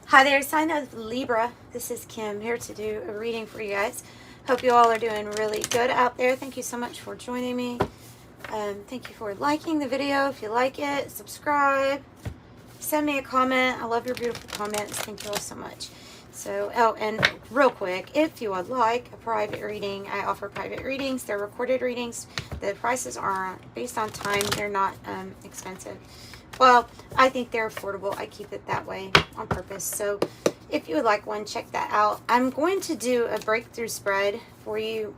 Hi there, sign of Libra. This is Kim here to do a reading for you guys. Hope you all are doing really good out there. Thank you so much for joining me. Thank you for liking the video. If you like it, subscribe. Send me a comment. I love your beautiful comments. Thank you all so much. So, oh, and real quick, if you would like a private reading, I offer private readings. They're recorded readings. The prices are based on time. They're not expensive. Well, I think they're affordable. I keep it that way on purpose. So if you would like one, check that out. I'm going to do a breakthrough spread for you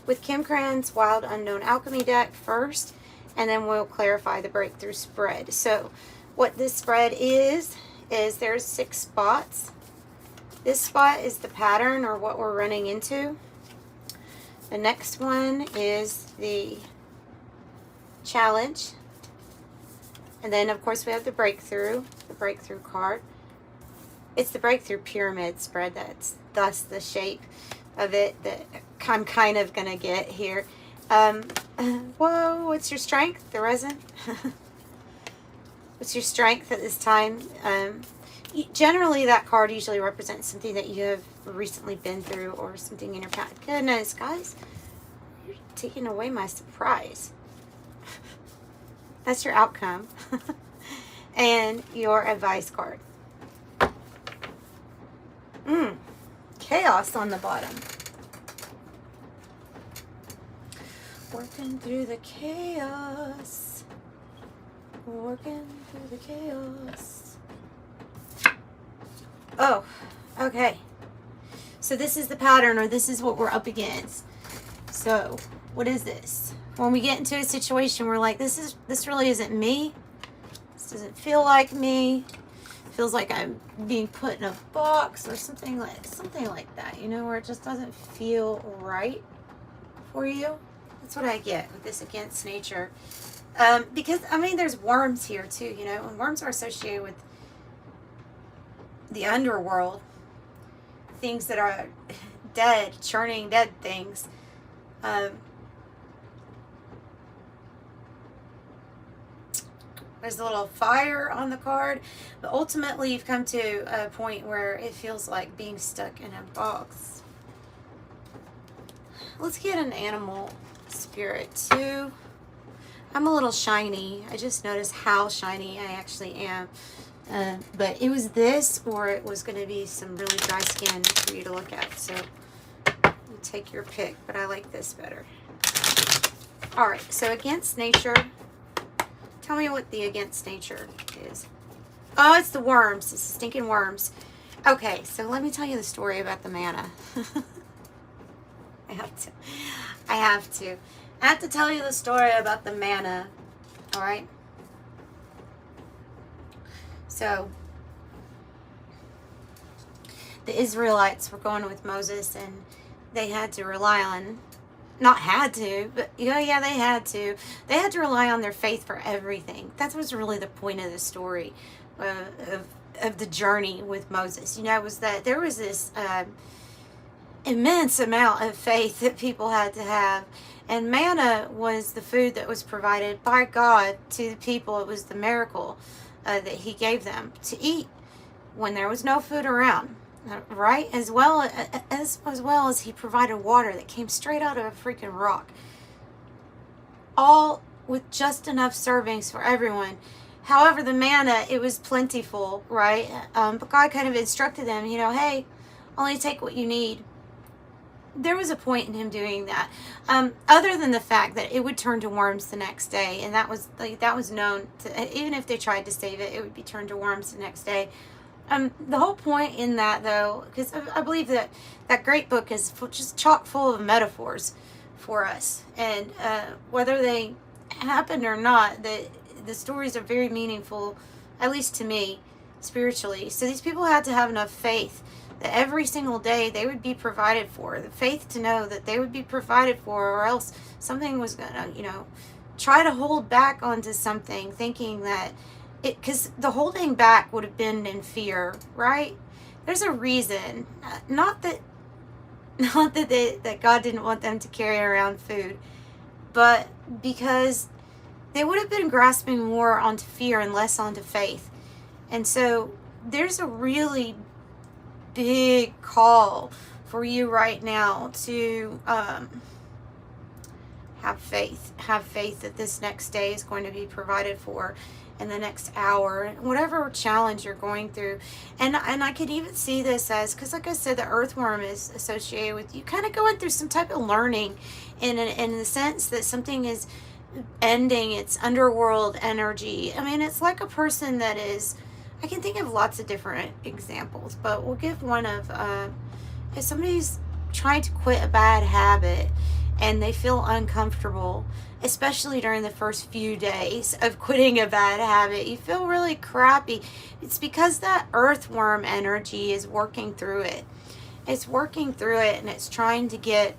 with Kim Cran's Wild Unknown Alchemy deck first, and then we'll clarify the breakthrough spread. So what this spread is there's 6 spots. This spot is the pattern or what we're running into. The next one is the challenge. And then, of course, we have the breakthrough card. It's the breakthrough pyramid spread. That's thus the shape of it that I'm kind of going to get here. Whoa, what's your strength? The resin? What's your strength at this time? Generally, that card usually represents something that you have recently been through or something in your past. Goodness, guys, you're taking away my surprise. That's your outcome. And your advice card. Chaos on the bottom. Working through the chaos. Working through the chaos. Oh, okay. So this is the pattern, or this is what we're up against. So, what is this? When we get into a situation we're like, this really isn't me. This doesn't feel like me. It feels like I'm being put in a box or something like that, you know, where it just doesn't feel right for you. That's what I get with this against nature. Because, I mean, there's worms here too, you know, and worms are associated with the underworld. Things that are dead, churning dead things. There's a little fire on the card, but ultimately you've come to a point where it feels like being stuck in a box. Let's get an animal spirit too. I'm a little shiny. I just noticed how shiny I actually am. But it was this, or it was going to be some really dry skin for you to look at. So you take your pick, but I like this better. All right, so against nature. Tell me what the against nature is. Oh, it's the worms. It's the stinking worms. Okay, so let me tell you the story about the manna. I have to tell you the story about the manna. All right? So, the Israelites were going with Moses, and they had to rely on, not had to, but yeah, they had to. They had to rely on their faith for everything. That was really the point of the story of the journey with Moses. You know, was that there was this immense amount of faith that people had to have. And manna was the food that was provided by God to the people. It was the miracle that he gave them to eat when there was no food around. Right? As well as he provided water that came straight out of a freaking rock. All with just enough servings for everyone. However, the manna, it was plentiful, right? But God kind of instructed them, you know, hey, only take what you need. There was a point in him doing that. Other than the fact that it would turn to worms the next day. And that was known to, even if they tried to save it, it would be turned to worms the next day. The whole point in that, though, because I believe that great book is just chock full of metaphors for us. And whether they happened or not, the stories are very meaningful, at least to me, spiritually. So these people had to have enough faith that every single day they would be provided for. The faith to know that they would be provided for, or else something was going to, you know, try to hold back onto something, thinking that because the holding back would have been in fear, right? There's a reason, not that God didn't want them to carry around food, but because they would have been grasping more onto fear and less onto faith. And so there's a really big call for you right now to have faith. Have faith that this next day is going to be provided for in the next hour, whatever challenge you're going through. And I could even see this as, because like I said, the earthworm is associated with you kind of going through some type of learning in the sense that something is ending its underworld energy. I mean, it's like a person that is, I can think of lots of different examples, but we'll give one of, if somebody's trying to quit a bad habit and they feel uncomfortable, especially during the first few days of quitting a bad habit, you feel really crappy. It's because that earthworm energy is working through it. It's working through it, and it's trying to get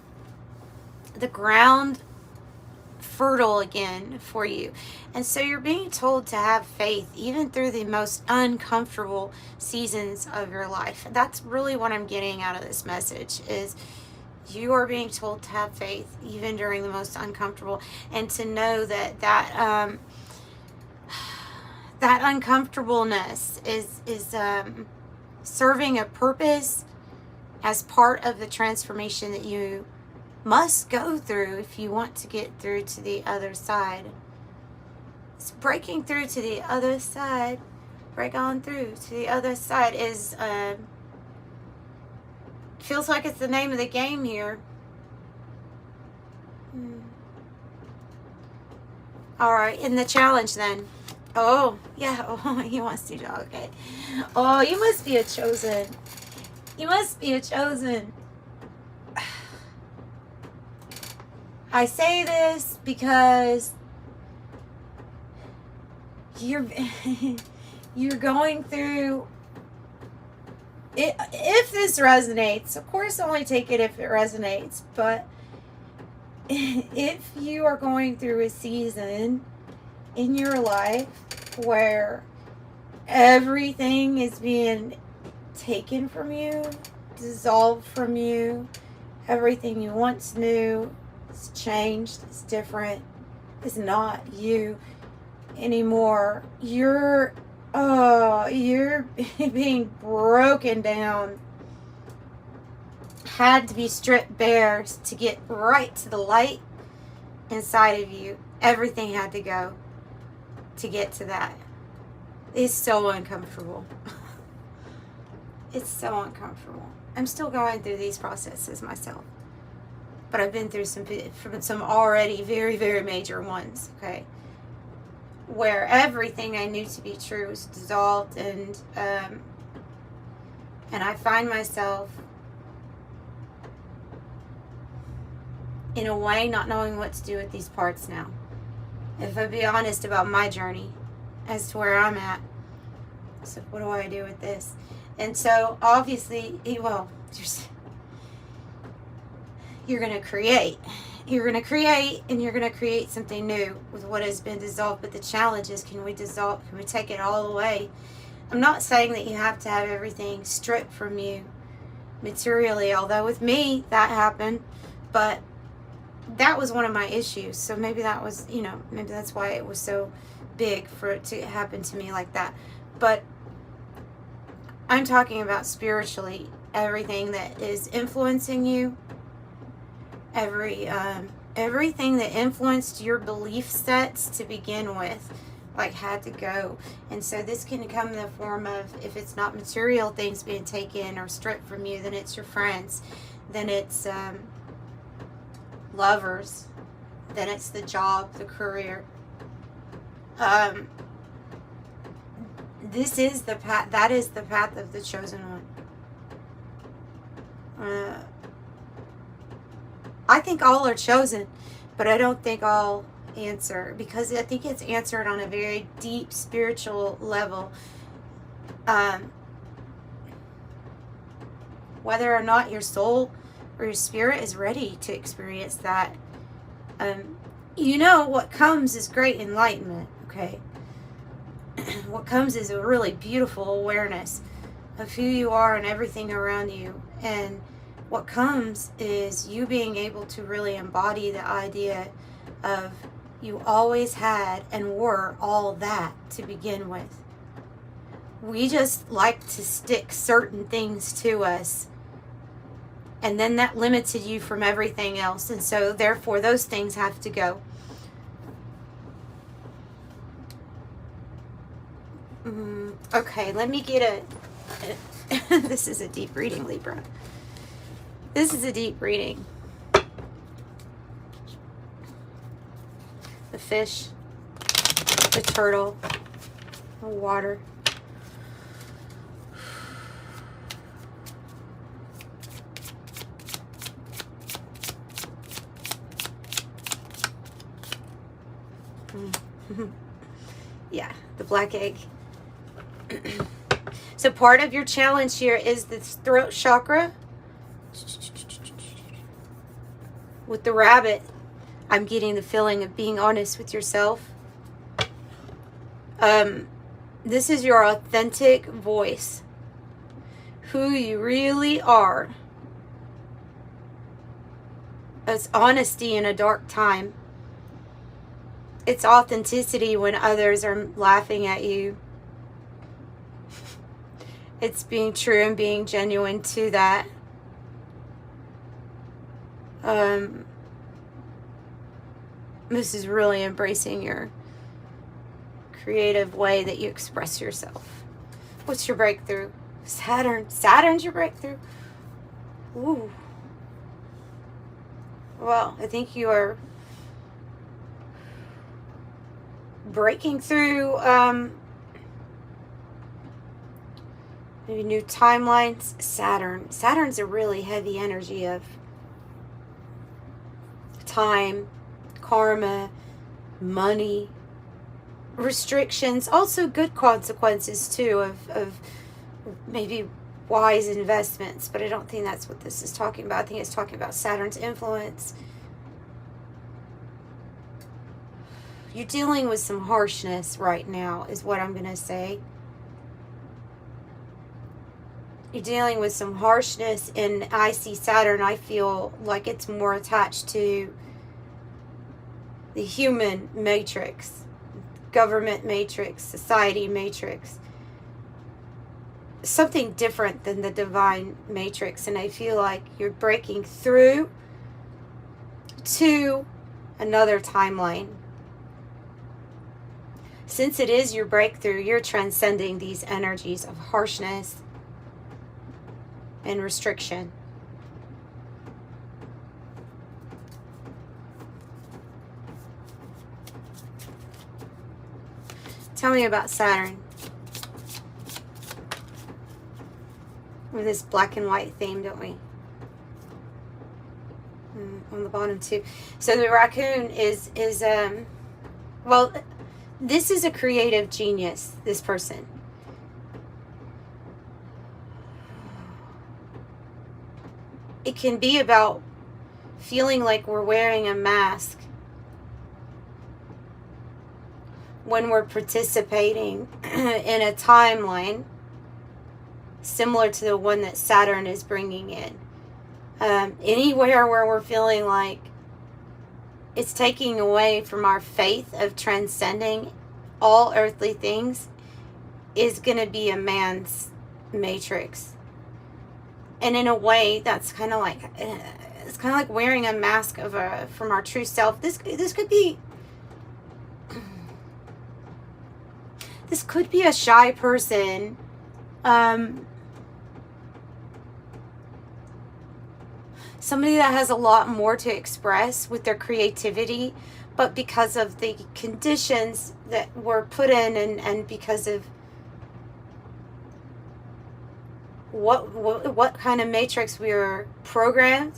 the ground fertile again for you. And so you're being told to have faith even through the most uncomfortable seasons of your life. That's really what I'm getting out of this message, is you are being told to have faith even during the most uncomfortable, and to know that that uncomfortableness is serving a purpose as part of the transformation that you must go through if you want to get through to the other side. It's breaking through to the other side. Break on through to the other side is feels like it's the name of the game here. Alright, in the challenge then. Oh, yeah. Oh, he wants to talk. Okay. Oh, you must be a chosen. You must be a chosen. I say this because you're going through it. If this resonates, of course, only take it if it resonates, but if you are going through a season in your life where everything is being taken from you, dissolved from you, everything you once knew, it's changed, it's different, it's not you anymore. You're being broken down, had to be stripped bare to get right to the light inside of you. Everything had to go to get to that. It's so uncomfortable. It's so uncomfortable. I'm still going through these processes myself, but I've been through some already very, very major ones, okay, where everything I knew to be true was dissolved, and I find myself in a way not knowing what to do with these parts now. If I be honest about my journey as to where I'm at, so what do I do with this? And so obviously, well, you're going to create. You're going to create, and you're going to create something new with what has been dissolved. But the challenge is, can we dissolve? Can we take it all away? I'm not saying that you have to have everything stripped from you materially, although with me that happened, but that was one of my issues. So maybe that was, maybe that's why it was so big for it to happen to me like that. But I'm talking about spiritually, everything that is influencing you, everything that influenced your belief sets to begin with, like, had to go. And so this can come in the form of, if it's not material things being taken or stripped from you, then it's your friends, then it's lovers, then it's the job, the career. This is the path. That is the path of the chosen one. I think all are chosen, but I don't think all answer, because I think it's answered on a very deep spiritual level. Whether or not your soul or your spirit is ready to experience that. What comes is great enlightenment, okay? What comes is a really beautiful awareness of who you are and everything around you. And what comes is you being able to really embody the idea of you always had and were all that to begin with. We just like to stick certain things to us. And then that limited you from everything else. And so therefore those things have to go. Okay, let me get a this is a deep reading, Libra. This is a deep reading. The fish, the turtle, the water. Yeah, the black egg. So part of your challenge here is the throat chakra. With the rabbit, I'm getting the feeling of being honest with yourself. This is your authentic voice. Who you really are. It's honesty in a dark time. It's authenticity when others are laughing at you. It's being true and being genuine to that. This is really embracing your creative way that you express yourself. What's your breakthrough? Saturn. Saturn's your breakthrough. Ooh. Well, I think you are breaking through maybe new timelines. Saturn's a really heavy energy of time, karma, money, restrictions, also good consequences too of maybe wise investments, but I don't think that's what this is talking about. I think it's talking about Saturn's influence. You're dealing with some harshness right now is what I'm going to say. You're dealing with some harshness, and I see Saturn, I feel like it's more attached to the human matrix, government matrix, society matrix. Something different than the divine matrix, and I feel like you're breaking through to another timeline. Since it is your breakthrough, you're transcending these energies of harshness and restriction. Tell me about Saturn. With this black and white theme, don't we? On the bottom too. So the raccoon is well, this is a creative genius, this person. It can be about feeling like we're wearing a mask when we're participating in a timeline similar to the one that Saturn is bringing in. Anywhere where we're feeling like it's taking away from our faith of transcending all earthly things is going to be a man's matrix. And in a way, that's kind of like, it's kind of like wearing a mask of from our true self. This could be, this could be a shy person. Somebody that has a lot more to express with their creativity, but because of the conditions that were put in and because of what kind of matrix we were programmed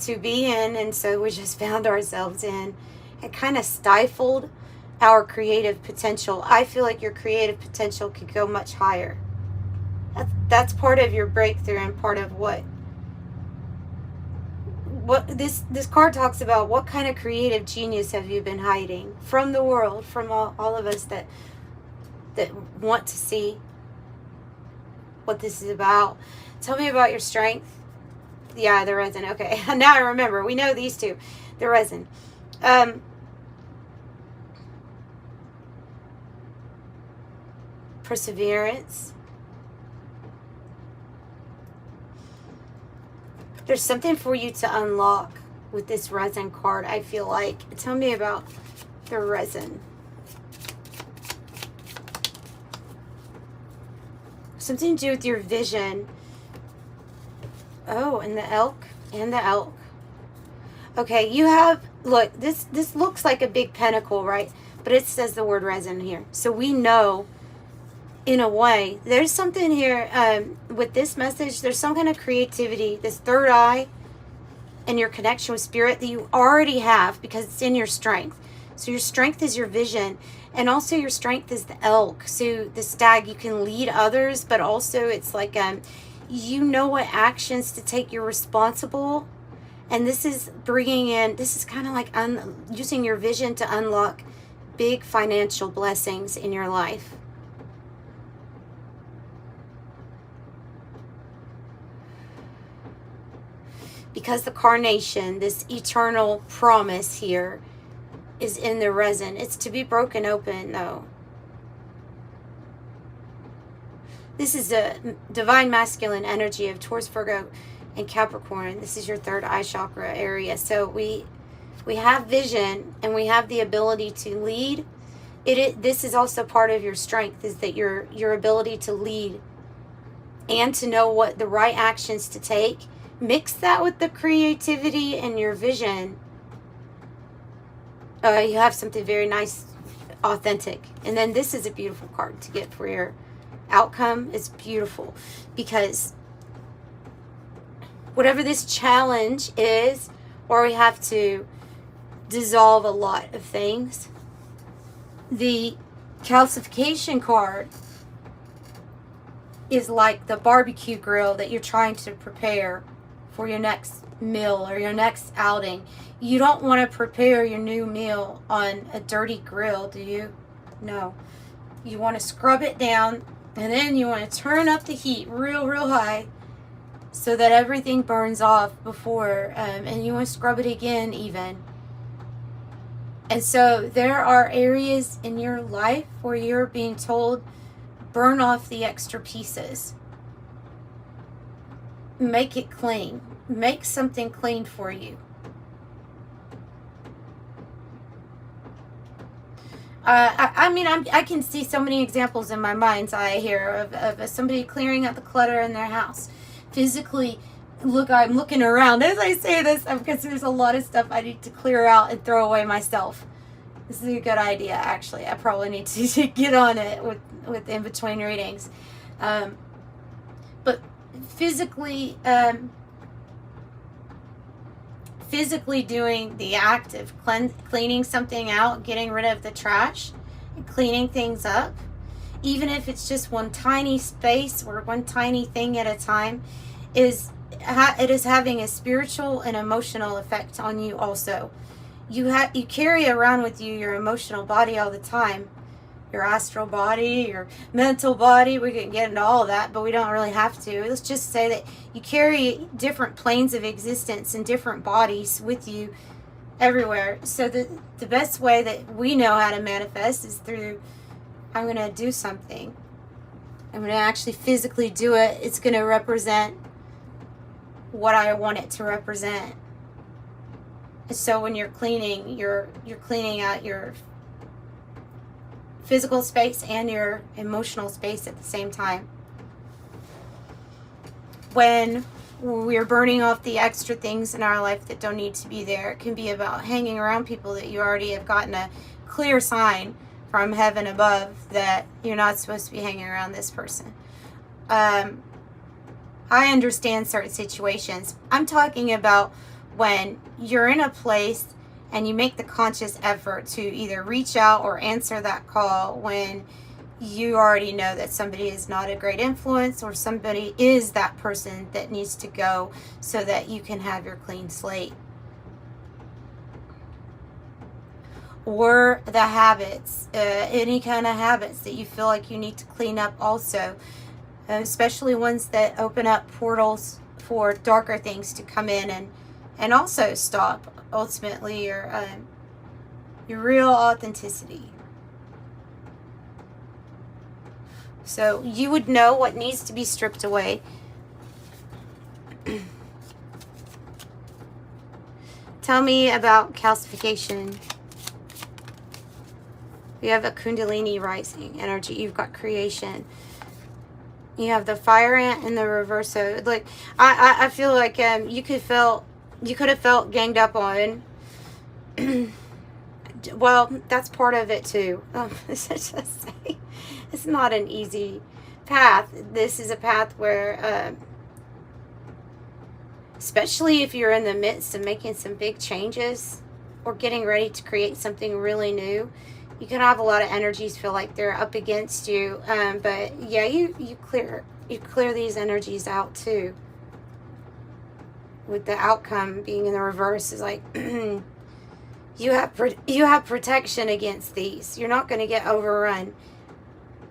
to be in, and so we just found ourselves in, it kind of stifled our creative potential. I feel like your creative potential could go much higher. That's part of your breakthrough, and part of what this card talks about. What kind of creative genius have you been hiding from the world, from all of us that want to see what this is about? Tell me about your strength. Yeah, the resin. Okay, now I remember. We know these two. The resin. perseverance. There's something for you to unlock with this resin card, I feel like. Tell me about the resin. Something to do with your vision. Oh, and the elk. And the elk. Okay, you have, look, this looks like a big pentacle, right? But it says the word resin here. So we know, in a way, there's something here with this message. There's some kind of creativity, this third eye, and your connection with spirit that you already have because it's in your strength. So your strength is your vision, and also your strength is the elk. So the stag, you can lead others, but also it's like you know what actions to take. You're responsible, and this is bringing in. This is kind of like using your vision to unlock big financial blessings in your life. Because the carnation, this eternal promise here, is in the resin. It's to be broken open, though. This is a divine masculine energy of Taurus, Virgo, and Capricorn. This is your third eye chakra area. So we have vision, and we have the ability to lead. This is also part of your strength, is that your ability to lead and to know what the right actions to take. Mix that with the creativity and your vision. You have something very nice, authentic. And then this is a beautiful card to get for your outcome. It's beautiful because whatever this challenge is, or we have to dissolve a lot of things, the calcification card is like the barbecue grill that you're trying to prepare for your next meal or your next outing. You don't want to prepare your new meal on a dirty grill, do you? No. You want to scrub it down, and then you want to turn up the heat real high so that everything burns off before, and you want to scrub it again even. And so there are areas in your life where you're being told, burn off the extra pieces. Make it clean. Make something clean for you. I can see so many examples in my mind's eye here of somebody clearing out the clutter in their house. Physically, I'm looking around as I say this because there's a lot of stuff I need to clear out and throw away myself. This is a good idea, actually. I probably need to get on it with in-between readings. But physically doing the act of cleaning something out, getting rid of the trash, and cleaning things up, even if it's just one tiny space or one tiny thing at a time, it is having a spiritual and emotional effect on you also. You carry around with you your emotional body all the time, your astral body, your mental body. We can get into all of that, but we don't really have to. Let's just say that you carry different planes of existence and different bodies with you everywhere. So the best way that we know how to manifest is through, I'm going to do something. I'm going to actually physically do it. It's going to represent what I want it to represent. So when you're cleaning, you're cleaning out your physical space and your emotional space at the same time. When we're burning off the extra things in our life that don't need to be there, it can be about hanging around people that you already have gotten a clear sign from heaven above that you're not supposed to be hanging around this person. I understand certain situations. I'm talking about when you're in a place and you make the conscious effort to either reach out or answer that call when you already know that somebody is not a great influence, or somebody is that person that needs to go so that you can have your clean slate. Or the habits, any kind of habits that you feel like you need to clean up also, especially ones that open up portals for darker things to come in and also stop ultimately your real authenticity. So you would know what needs to be stripped away. Tell me about calcification. You have a Kundalini rising energy. You've got creation. You have the fire ant and the reverse. So, like, I feel like you could have felt ganged up on. Well, that's part of it too. Let's just say, it's not an easy path. This is a path where, especially if you're in the midst of making some big changes or getting ready to create something really new, you can have a lot of energies feel like they're up against you. But yeah, you clear these energies out too. With the outcome being in the reverse, is like you have protection against these. You're not going to get overrun.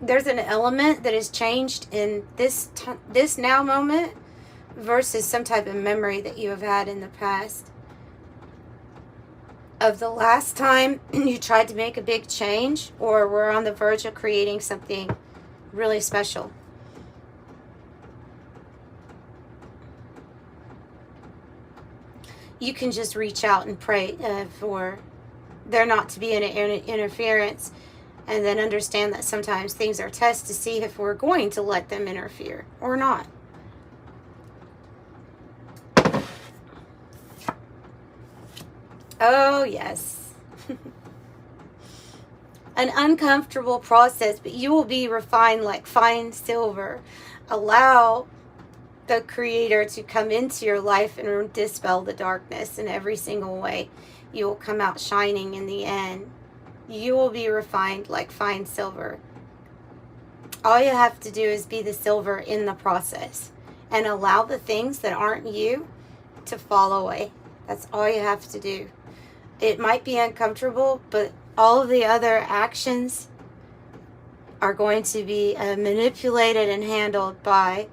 There's an element that has changed in this now moment versus some type of memory that you have had in the past of the last time you tried to make a big change or were on the verge of creating something really special. You can just reach out and pray for there not to be an interference, and then understand that sometimes things are tests to see if we're going to let them interfere or not. Oh, yes. An uncomfortable process, but you will be refined like fine silver. Allow the Creator to come into your life and dispel the darkness in every single way. You will come out shining in the end. You will be refined like fine silver. All you have to do is be the silver in the process and allow the things that aren't you to fall away. That's all you have to do. It might be uncomfortable, but all of the other actions are going to be manipulated and handled by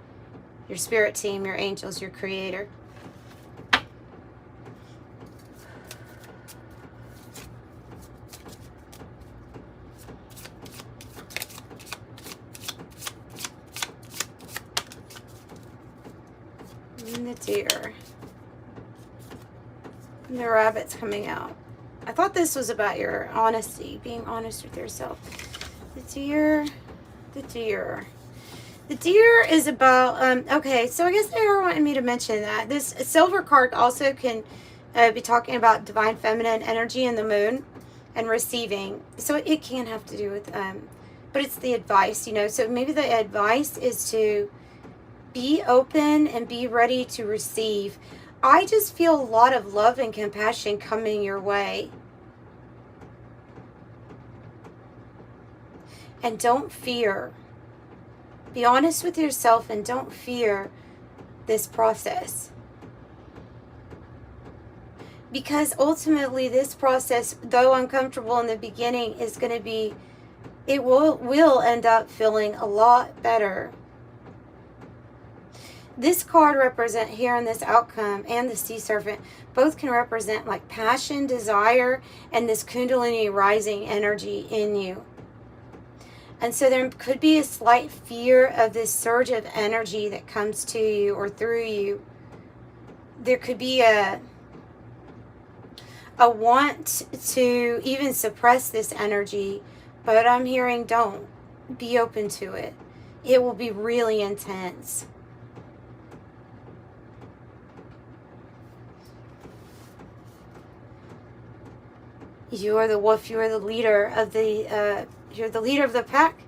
your spirit team, your angels, your Creator. And the deer. And the rabbit's coming out. I thought this was about your honesty, being honest with yourself. The deer. The deer is about, okay, so I guess they were wanting me to mention that. This silver card also can be talking about divine feminine energy in the moon and receiving. So it can have to do with, but it's the advice, you know. So maybe the advice is to be open and be ready to receive. I just feel a lot of love and compassion coming your way. And don't fear. Be honest with yourself and don't fear this process. Because ultimately this process, though uncomfortable in the beginning, is going to be, it will end up feeling a lot better. This card represent here in this outcome, and the sea serpent both can represent like passion, desire, and this Kundalini rising energy in you. And so there could be a slight fear of this surge of energy that comes to you or through you. There could be a want to even suppress this energy, but I'm hearing don't. Be open to it. It will be really intense. You are the wolf. You are the leader of the. You're the leader of the pack.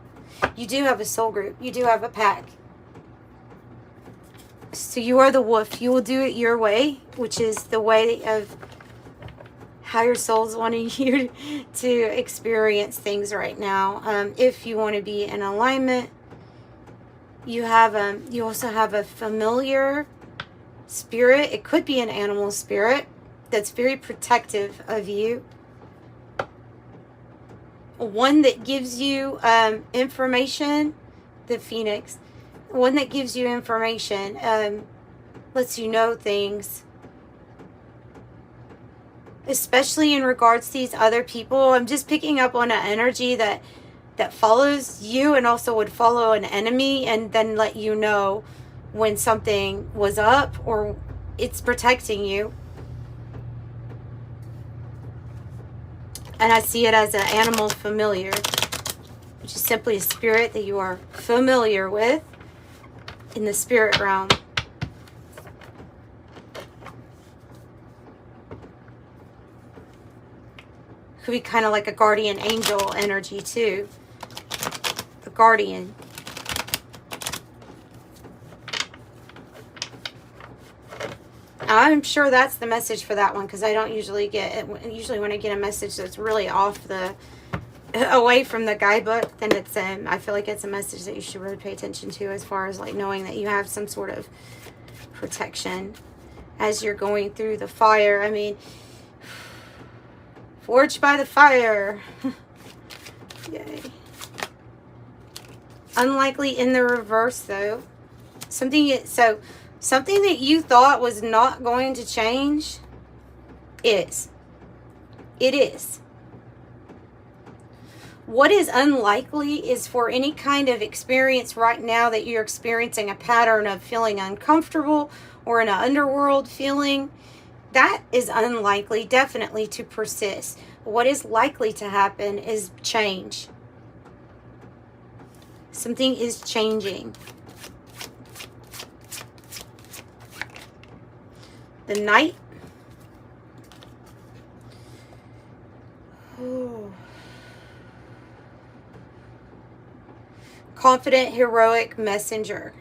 You do have a soul group. You do have a pack. So you are the wolf. You will do it your way, which is the way of how your soul's wanting you to experience things right now. If you want to be in alignment, you have you also have a familiar spirit. It could be an animal spirit that's very protective of you. One that gives you information, the phoenix. One that gives you information, lets you know things. Especially in regards to these other people. I'm just picking up on an energy that that follows you and also would follow an enemy and then let you know when something was up, or it's protecting you. And I see it as an animal familiar, which is simply a spirit that you are familiar with in the spirit realm. Could be kind of like a guardian angel energy too. The guardian. I'm sure that's the message for that one, because I don't usually get it. Usually when I get a message that's really off the, away from the guidebook, then it's, I feel like it's a message that you should really pay attention to, as far as like knowing that you have some sort of protection as you're going through the fire. I mean, forged by the fire. Yay. Unlikely in the reverse though. Something that you thought was not going to change is. It is. What is unlikely is for any kind of experience right now that you're experiencing a pattern of feeling uncomfortable or in an underworld feeling. That is unlikely, definitely, to persist. What is likely to happen is change. Something is changing. The Knight. Oh. Confident, heroic messenger.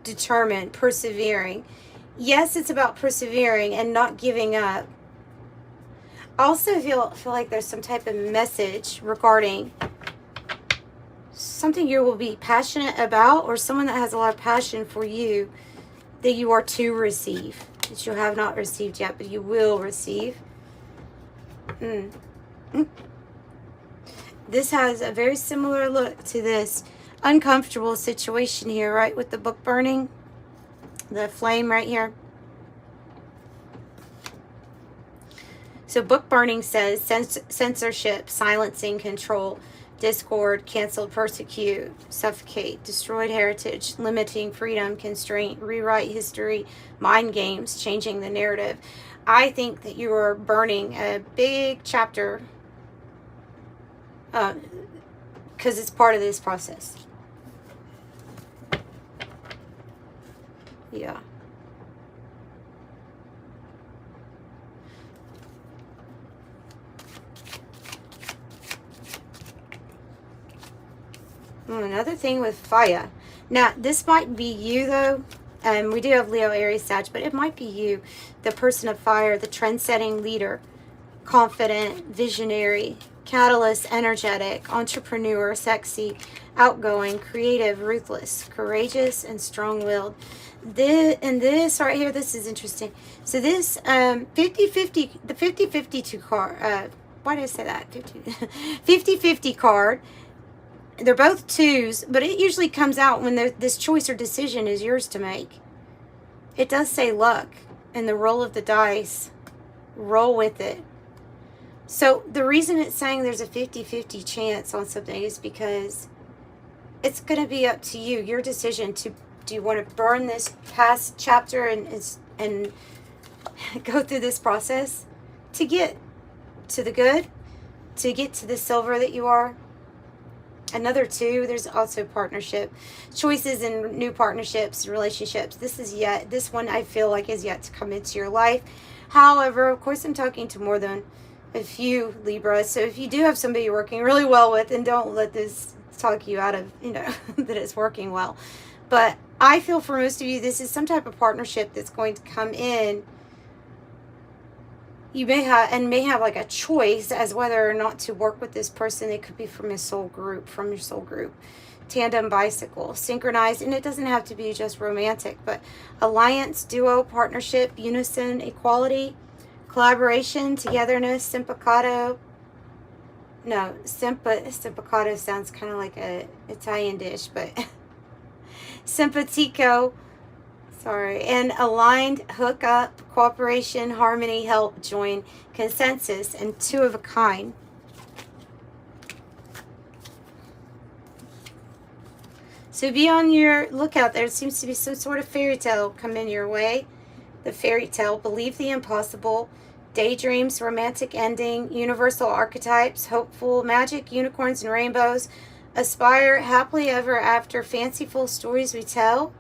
Determined, persevering. Yes, it's about persevering and not giving up. I also feel like there's some type of message regarding something you will be passionate about, or someone that has a lot of passion for you that you are to receive, that you have not received yet, but you will receive. This has a very similar look to this uncomfortable situation here, right, with the book burning. The flame right here. So book burning says censorship, silencing, control, discord, canceled, persecute, suffocate, destroyed heritage, limiting freedom, constraint, rewrite history, mind games, changing the narrative. I think that you are burning a big chapter because it's part of this process. Yeah. Another thing with fire. Now, this might be you, though. We do have Leo, Aries, Sag, but it might be you, the person of fire, the trend-setting leader, confident, visionary, catalyst, energetic, entrepreneur, sexy, outgoing, creative, ruthless, courageous, and strong-willed. This right here, this is interesting. So this 50-50, the 50-52 card, why did I say that? 50-50 card. They're both twos, but it usually comes out when this choice or decision is yours to make. It does say luck and the roll of the dice. Roll with it. So the reason it's saying there's a 50-50 chance on something is because it's going to be up to you, your decision to, do you want to burn this past chapter and go through this process to get to the good, to get to the silver that you are. Another two, there's also partnership. Choices in new partnerships, relationships. This one I feel like is yet to come into your life. However, of course, I'm talking to more than a few Libras. So if you do have somebody you're working really well with, and don't let this talk you out of, that it's working well. But I feel for most of you, this is some type of partnership that's going to come in. You may have like a choice as whether or not to work with this person. It could be from your soul group, tandem, bicycle, synchronized, and it doesn't have to be just romantic, but alliance, duo, partnership, unison, equality, collaboration, togetherness, simpatico. No, simpatico sounds kind of like a Italian dish, but simpatico. Sorry, and aligned, hook up, cooperation, harmony, help, join, consensus, and two of a kind. So be on your lookout. There seems to be some sort of fairy tale coming your way. The fairy tale, believe the impossible, daydreams, romantic ending, universal archetypes, hopeful, magic, unicorns and rainbows, aspire, happily ever after, fanciful stories we tell,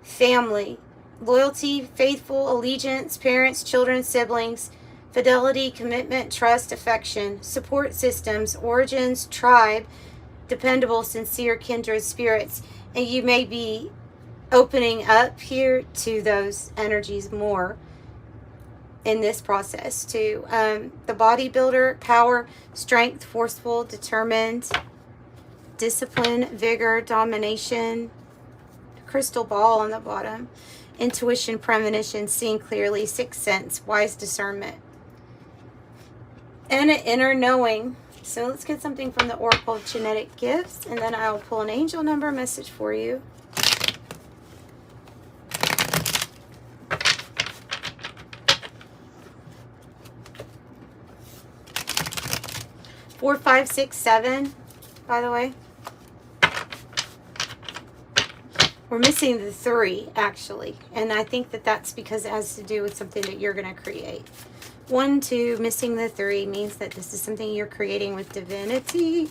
family, loyalty, faithful, allegiance, parents, children, siblings, fidelity, commitment, trust, affection, support systems, origins, tribe, dependable, sincere, kindred spirits. And you may be opening up here to those energies more in this process too. The bodybuilder, power, strength, forceful, determined, discipline, vigor, domination, crystal ball on the bottom, intuition, premonition, seeing clearly, sixth sense, wise discernment, and an inner knowing. So let's get something from the Oracle of Genetic Gifts, and then I'll pull an angel number message for you. Four, 5, 6, 7, by the way. We're missing the 3, actually. And I think that that's because it has to do with something that you're going to create. 1, 2, missing the 3 means that this is something you're creating with divinity.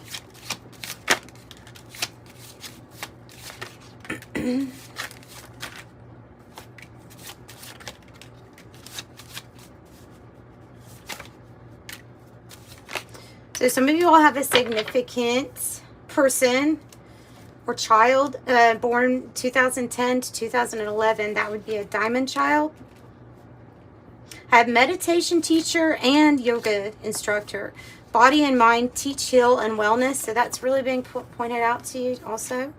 So some of you all have a significant person or child born 2010 to 2011. That would be a diamond child. I have meditation teacher and yoga instructor. Body and mind, teach, heal, and wellness. So that's really being pointed out to you also.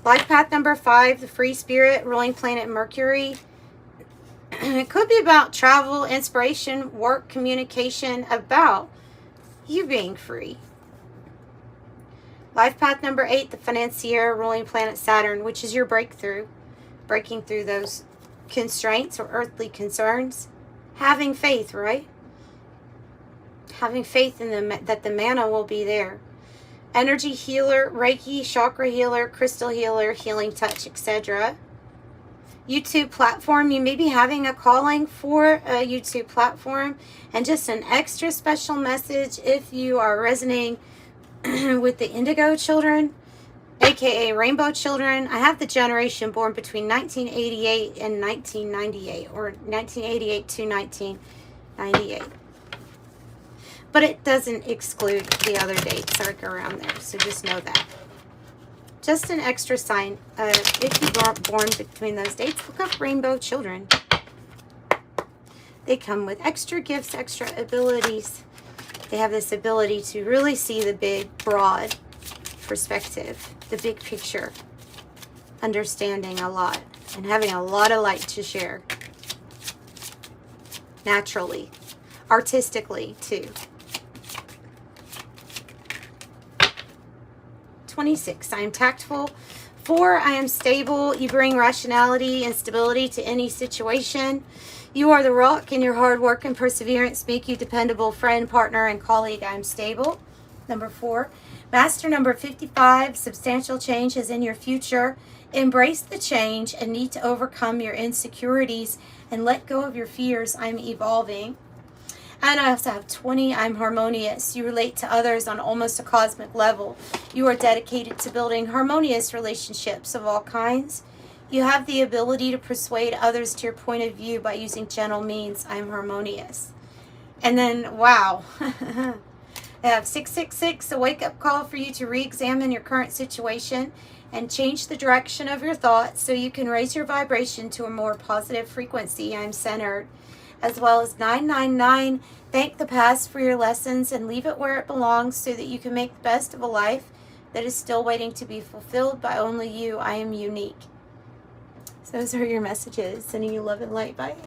Life path number 5, the free spirit, ruling planet Mercury. It could be about travel, inspiration, work, communication, about you being free. Life path number 8, the financier, ruling planet Saturn, which is your breakthrough. Breaking through those constraints or earthly concerns. Having faith, right? Having faith in that the mana will be there. Energy healer, Reiki, chakra healer, crystal healer, healing touch, etc. YouTube platform, you may be having a calling for a YouTube platform, and just an extra special message if you are resonating with the indigo children, aka rainbow children. I have the generation born between 1988 and 1998, or 1988 to 1998. But it doesn't exclude the other dates that are around there, so just know that. Just an extra sign. If you weren't born between those dates, look up rainbow children. They come with extra gifts, extra abilities. They have this ability to really see the big, broad perspective, the big picture, understanding a lot, and having a lot of light to share. Naturally, artistically too. 26, I am tactful. 4, I am stable. You bring rationality and stability to any situation. You are the rock, and your hard work and perseverance make you dependable friend, partner, and colleague. I am stable. Number 4. Master number 55, substantial change is in your future. Embrace the change and need to overcome your insecurities and let go of your fears. I'm evolving. And I also have 20, I'm harmonious. You relate to others on almost a cosmic level. You are dedicated to building harmonious relationships of all kinds. You have the ability to persuade others to your point of view by using gentle means. I'm harmonious. And then, wow. I have 666, a wake-up call for you to re-examine your current situation and change the direction of your thoughts so you can raise your vibration to a more positive frequency. I'm centered. As well as 999, thank the past for your lessons and leave it where it belongs so that you can make the best of a life that is still waiting to be fulfilled by only you. I am unique. So those are your messages. Sending you love and light. Bye.